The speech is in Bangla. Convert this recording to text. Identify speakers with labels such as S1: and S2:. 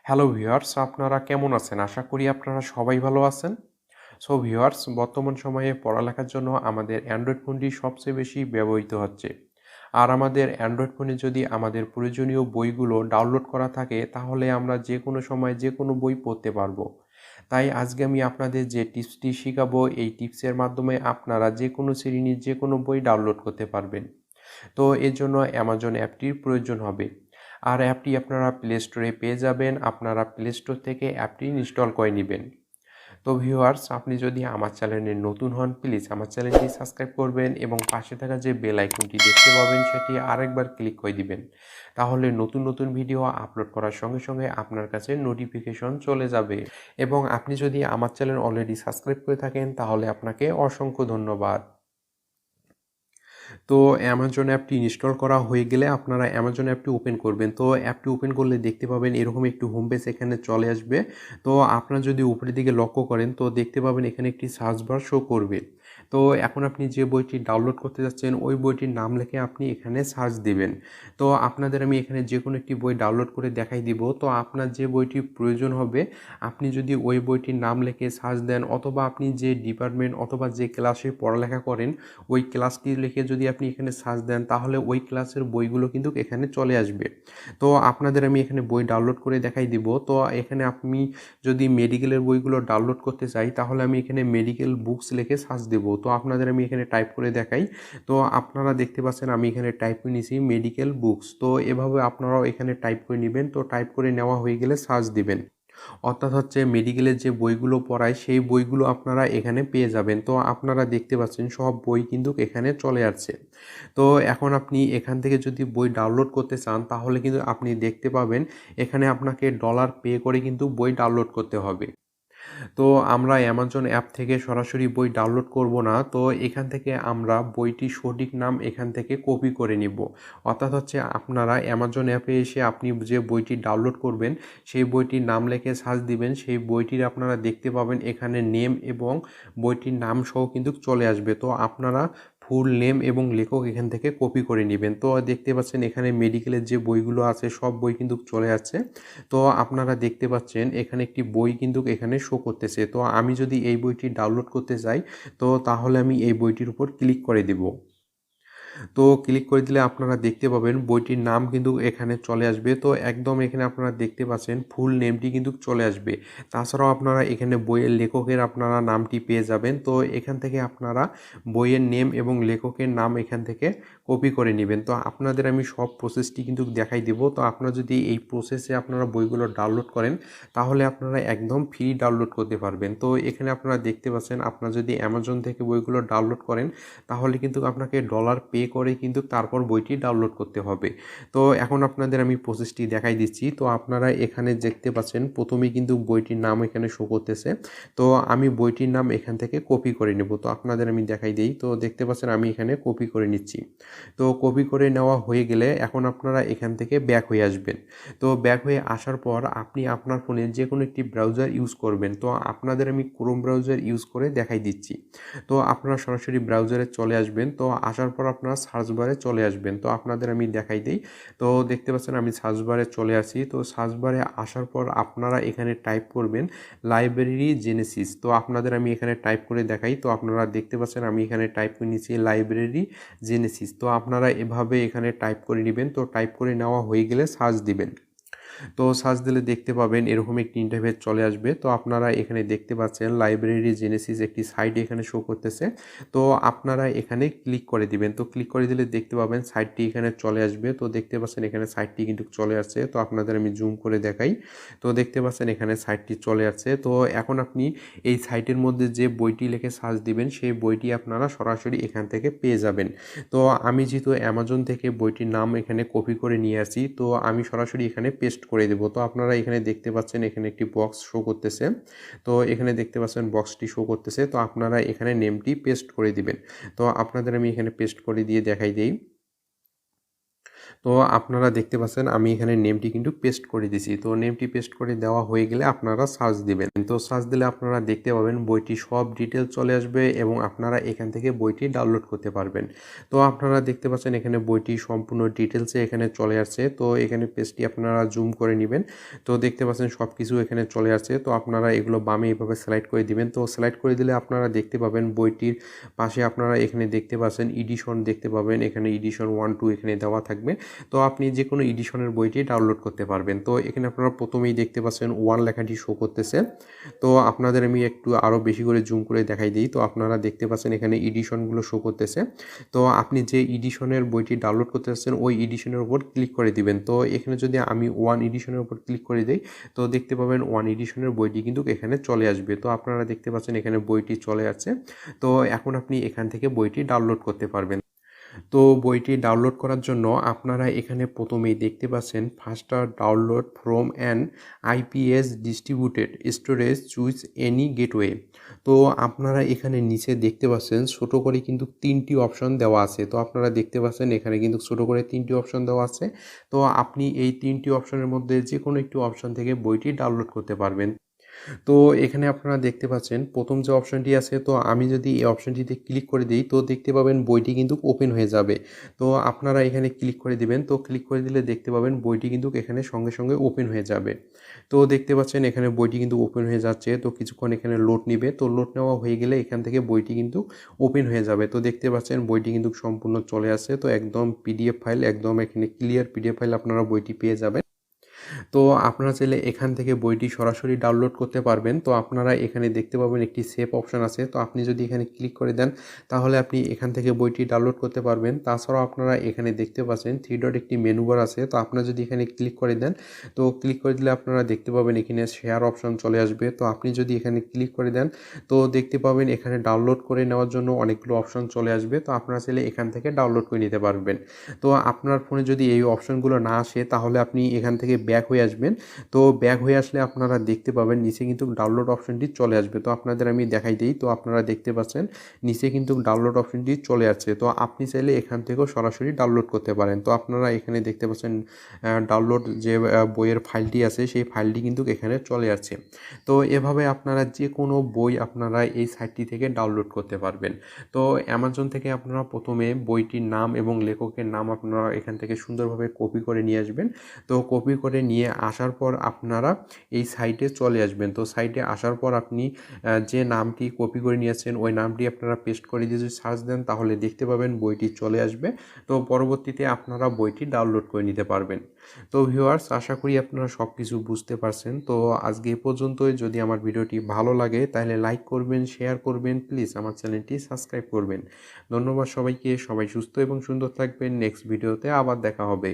S1: হ্যালো ভিউয়ার্স, আপনারা কেমন আছেন? আশা করি আপনারা সবাই ভালো আছেন। সো ভিউয়ার্স, বর্তমান সময়ে পড়ালেখার জন্য আমাদের অ্যান্ড্রয়েড ফোনটি সবচেয়ে বেশি ব্যবহৃত হচ্ছে। আর আমাদের অ্যান্ড্রয়েড ফোনে যদি আমাদের প্রয়োজনীয় বইগুলো ডাউনলোড করা থাকে, তাহলে আমরা যেকোনো সময় যেকোনো বই পড়তে পারবো। তাই আজকে আমি আপনাদের যে টিপসটি শিখাবো, এই টিপসের মাধ্যমে আপনারা যেকোনো শ্রেণীর যেকোনো বই ডাউনলোড করতে পারবেন। তো এর জন্য অ্যামাজন অ্যাপটির প্রয়োজন হবে। আর অ্যাপটি আপনারা প্লে স্টোরে পেয়ে যাবেন। আপনারা প্লে স্টোর থেকে অ্যাপটি ইনস্টল করে নেবেন। তো ভিউয়ার্স, আপনি যদি আমার চ্যানেলে নতুন হন, প্লিজ আমার চ্যানেলটি সাবস্ক্রাইব করবেন এবং পাশে থাকা যে বেল আইকনটি দেখতে পাবেন সেটি আরেকবার ক্লিক করে দিবেন। তাহলে নতুন নতুন ভিডিও আপলোড করার সঙ্গে সঙ্গে আপনার কাছে নোটিফিকেশন চলে যাবে। এবং আপনি যদি আমার চ্যানেল অলরেডি সাবস্ক্রাইব করে থাকেন, তাহলে আপনাকে অসংখ্য ধন্যবাদ। তো অ্যামাজন অ্যাপটি ইনস্টল করা হয়ে গেলে আপনারা অ্যামাজন অ্যাপটি ওপেন করবেন। তো অ্যাপটি ওপেন করলে দেখতে পাবেন এরকম একটি হোম পেজ এখানে চলে আসবে। তো আপনারা যদি উপরের দিকে লক্ষ্য করেন, তো দেখতে পাবেন এখানে একটি সার্চ বার শো করবে। তো এখন আপনি যে বইটি ডাউনলোড করতে যাচ্ছেন, ওই বইটির নাম লিখে আপনি এখানে সার্চ দিবেন। তো আপনাদের আমি এখানে যে কোনো একটি বই ডাউনলোড করে দেখাই দিব। তো আপনার যে বইটি প্রয়োজন হবে, আপনি যদি ওই বইটির নাম লিখে সার্চ দেন, অথবা আপনি যে ডিপার্টমেন্ট অথবা যে ক্লাসে পড়ালেখা করেন, ওই ক্লাসটি লিখে যদি আপনি এখানে সার্চ দেন, তাহলে ওই ক্লাসের বইগুলো কিন্তু এখানে চলে আসবে। তো আপনাদের আমি এখানে বই ডাউনলোড করে দেখাই দিব। তো এখানে আমি যদি মেডিকেলের বইগুলো ডাউনলোড করতে চাই, তাহলে আমি এখানে মেডিকেল বুকস লিখে সার্চ দেব। তো আপনাদের আমি এখানে টাইপ করে দেখাই। তো আপনারা দেখতে পাচ্ছেন আমি এখানে টাইপ করে নিয়েছি মেডিকেল বুকস। তো এভাবে আপনারাও এখানে টাইপ করে নেবেন। তো টাইপ করে নেওয়া হয়ে গেলে সার্চ দিবেন। অর্থাৎ হচ্ছে মেডিকেলের যে বইগুলো পড়ায়, সেই বইগুলো আপনারা এখানে পেয়ে যাবেন। তো আপনারা দেখতে পাচ্ছেন সব বই কিন্তু এখানে চলে আসছে। তো এখন আপনি এখান থেকে যদি বই ডাউনলোড করতে চান, তাহলে কিন্তু আপনি দেখতে পাবেন এখানে আপনাকে ডলার পে করে কিন্তু বই ডাউনলোড করতে হবে। তো আমরা অ্যামাজন অ্যাপ থেকে সরাসরি বই ডাউনলোড করব না। তো এখান থেকে আমরা বইটির সঠিক নাম এখান থেকে কপি করে নিব। অর্থাৎ হচ্ছে আপনারা অ্যামাজন অ্যাপে এসে আপনি যে বইটি ডাউনলোড করবেন, সেই বইটির নাম লিখে সার্চ দিবেন। সেই বইটির আপনারা দেখতে পাবেন এখানে নেম এবং বইটির নাম সহ কিন্তু চলে আসবে। তো আপনারা ফুল নেম এবং লেখক এখান থেকে কপি করে নেবেন। তো দেখতে পাচ্ছেন এখানে মেডিকেলের যে বইগুলো আছে, সব বই কিন্তু চলে যাচ্ছে। তো আপনারা দেখতে পাচ্ছেন এখানে একটি বই কিন্তু এখানে শো করতেছে। তো আমি যদি এই বইটি ডাউনলোড করতে চাই, তো তাহলে আমি এই বইটির উপর ক্লিক করে দেব। তো ক্লিক করে দিলে আপনারা দেখতে পাবেন বইটির নাম কিন্তু এখানে চলে আসবে। তো একদম এখানে আপনারা দেখতে পাচ্ছেন ফুল নেমটি কিন্তু চলে আসবে। তাছাড়াও আপনারা এখানে বইয়ের লেখকের আপনারা নামটি পেয়ে যাবেন। তো এখান থেকে আপনারা বইয়ের নেম এবং লেখকের নাম এখান থেকে কপি করে নেবেন। তো আপনাদের আমি সব প্রসেসটি কিন্তু দেখাই দেব। তো আপনারা যদি এই প্রসেসে আপনারা বইগুলো ডাউনলোড করেন, তাহলে আপনারা একদম ফ্রি ডাউনলোড করতে পারবেন। তো এখানে আপনারা দেখতে পাচ্ছেন, আপনারা যদি অ্যামাজন থেকে বইগুলো ডাউনলোড করেন, তাহলে কিন্তু আপনাকে ডলার পে করে কিন্তু তারপর বইটি ডাউনলোড করতে হবে। তো এখন আপনাদের আমি প্রসেসটি দেখাই দিচ্ছি। তো আপনারা এখানে দেখতে পাচ্ছেন প্রথমেই কিন্তু বইটির নাম এখানে শো করতেছে। তো আমি বইটির নাম এখান থেকে কপি করে নেব। তো আপনাদের আমি দেখাই দিই। তো দেখতে পাচ্ছেন আমি এখানে কপি করে নিচ্ছি। তো কপি করে নেওয়া হয়ে গেলে এখন আপনারা এখান থেকে ব্যাক হয়ে আসবেন। তো ব্যাক হয়ে আসার পর আপনি আপনার ফোনে যে কোনো একটি ব্রাউজার ইউজ করবেন। তো আপনাদের আমি ক্রোম ব্রাউজার ইউজ করে দেখাই দিচ্ছি। তো আপনারা সরাসরি ব্রাউজারে চলে আসবেন। তো আসার পর আপনারা সার্চ বারে চলে আসবেন। তো আপনাদের আমি দেখাই দিই। তো দেখতে পাচ্ছেন আমি সার্চ বারে চলে আসি। তো সার্চ বারে আসার পর আপনারা এখানে টাইপ করবেন লাইব্রেরি জেনেসিস। তো আপনাদের আমি এখানে টাইপ করে দেখাই। তো আপনারা দেখতে পাচ্ছেন আমি এখানে টাইপ করে নিচ্ছি লাইব্রেরি জেনেসিস। তো আপনারা এভাবে এখানে টাইপ করে নেবেন। তো টাইপ করে নেওয়া হয়ে গেলে সার্চ দিবেন। তো সার্চ দিলে দেখতে পাবেন এরকম একটি ইন্টারফেস চলে আসবে। তো আপনারা এখানে দেখতে পাচ্ছেন লাইব্রেরি জেনেসিস একটি সাইট এখানে শো করতেছে। তো আপনারা এখানে ক্লিক করে দিবেন। তো ক্লিক করে দিলে দেখতে পাবেন সাইটটি এখানে চলে আসবে। তো দেখতে পাচ্ছেন এখানে সাইটটি কিন্তু চলে আসছে। তো আপনাদের আমি জুম করে দেখাই। তো দেখতে পাচ্ছেন এখানে সাইটটি চলে আসছে। তো এখন আপনি এই সাইটের মধ্যে যে বইটি লিখে সার্চ দিবেন, সেই বইটি আপনারা সরাসরি এখান থেকে পেয়ে যাবেন। তো আমি যেহেতু অ্যামাজন থেকে বইটির নাম এখানে কপি করে নিয়ে আসি, তো আমি সরাসরি এখানে পেস্ট করে দেব। তো আপনারা এখানে দেখতে পাচ্ছেন এখানে একটি বক্স শো করতেছে। তো এখানে দেখতে পাচ্ছেন বক্সটি শো করতেছে। তো আপনারা এখানে নেমটি পেস্ট করে দিবেন। তো আপনাদের আমি এখানে পেস্ট করে দিয়ে দেখাই দেই। তো আপনারা দেখতে পাচ্ছেন আমি এখানে নেমটি কিন্তু পেস্ট করে দিছি। তো নেমটি পেস্ট করে দেওয়া হয়ে গেলে আপনারা সার্চ দিবেন। তো সার্চ দিলে আপনারা দেখতে পাবেন বইটির সব ডিটেইলস চলে আসবে এবং আপনারা এখান থেকে বইটি ডাউনলোড করতে পারবেন। তো আপনারা দেখতে পাচ্ছেন এখানে বইটির সম্পূর্ণ ডিটেইলসে এখানে চলে আসছে। তো এখানে পেজটি আপনারা জুম করে নিবেন। তো দেখতে পাচ্ছেন সবকিছু এখানে চলে আসছে। তো আপনারা এগুলো বামে এভাবে স্লাইড করে দিবেন। তো স্লাইড করে দিলে আপনারা দেখতে পাবেন বইটির পাশে আপনারা এখানে দেখতে পাচ্ছেন এডিশন দেখতে পাবেন। এখানে এডিশন 1, 2 এখানে দেওয়া থাকবে। তো আপনি যেকোনো এডিশনের বইটি ডাউনলোড করতে পারবেন। তো এখানে আপনারা প্রথমেই দেখতে পাচ্ছেন 1 লেখাটি শো করতেছে। তো আপনাদের আমি একটু আরও বেশি করে জুম করে দেখাই দিই। তো আপনারা দেখতে পাচ্ছেন এখানে এডিশনগুলো শো করতেছে। তো আপনি যে এডিশনের বইটি ডাউনলোড করতে চাচ্ছেন ওই এডিশনের উপর ক্লিক করে দিবেন। তো এখানে যদি আমি 1 এডিশনের উপর ক্লিক করে দেই তো দেখতে পাবেন 1 এডিশনের বইটি কিন্তু এখানে চলে আসবে। তো আপনারা দেখতে পাচ্ছেন এখানে বইটি চলে আসছে। তো এখন আপনি এখান থেকে বইটি ডাউনলোড করতে পারবেন। তো বইটি ডাউনলোড করার জন্য আপনারা এখানে প্রথমেই দেখতে পাচ্ছেন faster download from an IPS distributed storage choose any gateway. তো আপনারা এখানে নিচে দেখতে পাচ্ছেন ছোট করে কিন্তু 3টি অপশন দেওয়া আছে। তো আপনারা দেখতে পাচ্ছেন এখানে কিন্তু ছোট করে 3টি অপশন দেওয়া আছে। তো আপনি এই 3টি অপশনের মধ্যে যে কোনো একটি অপশন থেকে বইটি ডাউনলোড করতে পারবেন। তো এখানে আপনারা দেখতে পাচ্ছেন প্রথম যে অপশনটি আছে তো আমি যদি এই অপশনটিতে ক্লিক করে দিই তো দেখতে পাবেন বইটি কিন্তু ওপেন হয়ে যাবে। তো আপনারা এখানে ক্লিক করে দিবেন। তো ক্লিক করে দিলে দেখতে পাবেন বইটি কিন্তু এখানে সঙ্গে সঙ্গে ওপেন হয়ে যাবে। তো দেখতে পাচ্ছেন এখানে বইটি কিন্তু ওপেন হয়ে যাচ্ছে। তো কিছুক্ষণ এখানে লোড নিবে। তো লোড নেওয়া হয়ে গেলে এখান থেকে বইটি কিন্তু ওপেন হয়ে যাবে। তো দেখতে পাচ্ছেন বইটি কিন্তু সম্পূর্ণ চলে আসছে। তো একদম পিডিএফ ফাইল একদম এখানে ক্লিয়ার পিডিএফ ফাইল আপনারা বইটি পেয়ে যাবেন। তো আপনারা চাইলে এখান থেকে বইটি সরাসরি ডাউনলোড করতে পারবেন। তো আপনারা এখানে দেখতে পাবেন একটি সেভ অপশন আছে। তো আপনি যদি এখানে ক্লিক করে দেন তাহলে আপনি এখান থেকে বইটি ডাউনলোড করতে পারবেন। তাছাড়াও আপনারা এখানে দেখতে পাচ্ছেন 3 ডট একটি মেনু বার আছে। তো আপনারা যদি এখানে ক্লিক করে দেন তো ক্লিক করে দিলে আপনারা দেখতে পাবেন এখানে শেয়ার অপশন চলে আসবে। তো আপনি যদি এখানে ক্লিক করে দেন তো দেখতে পাবেন এখানে ডাউনলোড করে নেওয়ার জন্য অনেকগুলো অপশন চলে আসবে। তো আপনারা চাইলে এখান থেকে ডাউনলোড করে নিতে পারবেন। তো আপনার ফোনে যদি এই অপশনগুলো না আসে তাহলে আপনি এখান থেকে ব্যাক হয়ে আসবেন। তো ব্যাক হয়ে আসলে আপনারা দেখতে পাবেন নিচে কিন্তু ডাউনলোড অপশনটি চলে আসবে। তো আপনাদের আমি দেখাই দিই। তো আপনারা দেখতে পাচ্ছেন নিচে কিন্তু ডাউনলোড অপশনটি চলে আসছে। তো আপনি চাইলে এখান থেকেও সরাসরি ডাউনলোড করতে পারেন। তো আপনারা এখানে দেখতে পাচ্ছেন ডাউনলোড যে বইয়ের ফাইলটি আছে সেই ফাইলটি কিন্তু এখানে চলে আসছে। তো এভাবে আপনারা যে কোনো বই আপনারা এই সাইটটি থেকে ডাউনলোড করতে পারবেন। তো অ্যামাজন থেকে আপনারা প্রথমে বইটির নাম এবং লেখকের নাম আপনারা এখান থেকে সুন্দরভাবে কপি করে নিয়ে আসবেন। তো কপি করে নিয়ে আসার পর আপনারা এই সাইটে চলে আসবেন। তো সাইটে আসার পর আপনি যে নামটি কপি করে নিয়েছেন ওই নামটি আপনারা পেস্ট করে দিয়ে যদি সার্চ দেন তাহলে দেখতে পাবেন বইটি চলে আসবে। তো পরবর্তীতে আপনারা বইটি ডাউনলোড করে নিতে পারবেন। তো ভিউয়ার্স আশা করি আপনারা সব কিছু বুঝতে পারছেন। তো আজকে এ পর্যন্তই। যদি আমার ভিডিওটি ভালো লাগে তাহলে লাইক করবেন, শেয়ার করবেন, প্লিজ আমার চ্যানেলটি সাবস্ক্রাইব করবেন। ধন্যবাদ সবাইকে। সবাই সুস্থ এবং সুন্দর থাকবেন। নেক্সট ভিডিওতে আবার দেখা হবে।